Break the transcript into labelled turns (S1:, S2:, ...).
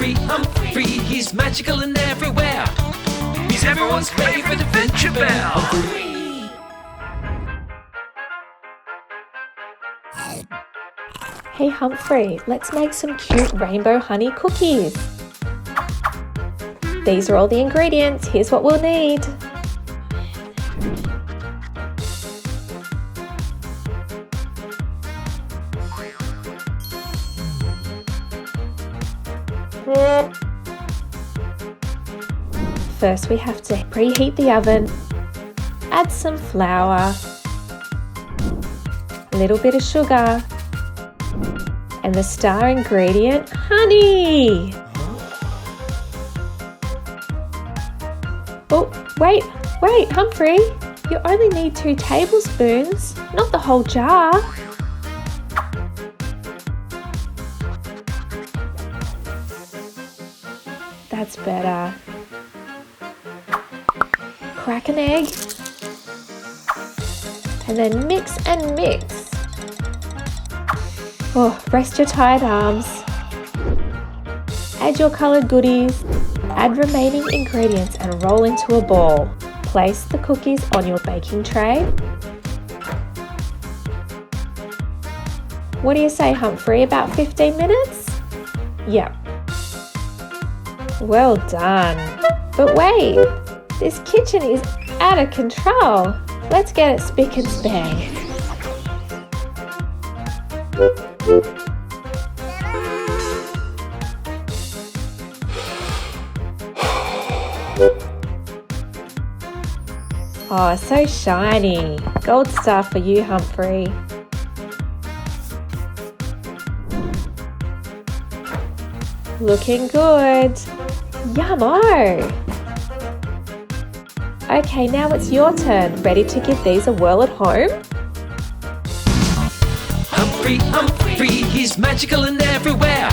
S1: Humphrey, he's magical and everywhere. He's everyone's favorite adventure bear.
S2: Hey Humphrey, let's make some cute rainbow honey cookies. These are all the ingredients. Here's what we'll need. First we have to preheat the oven, add some flour, a little bit of sugar, and the star ingredient, honey! Oh, wait, Humphrey! You only need 2 tablespoons, not the whole jar. That's better. Crack an egg, and then mix and mix. Oh, rest your tired arms. Add your coloured goodies, add remaining ingredients and roll into a ball. Place the cookies on your baking tray. What do you say, Humphrey? About 15 minutes? Yep. Well done. But wait, this kitchen is out of control. Let's get it spick and span. Oh, so shiny. Gold star for you, Humphrey. Looking good. Yummo! Okay, now it's your turn. Ready to give these a whirl at home?
S1: Humphrey, he's magical and everywhere.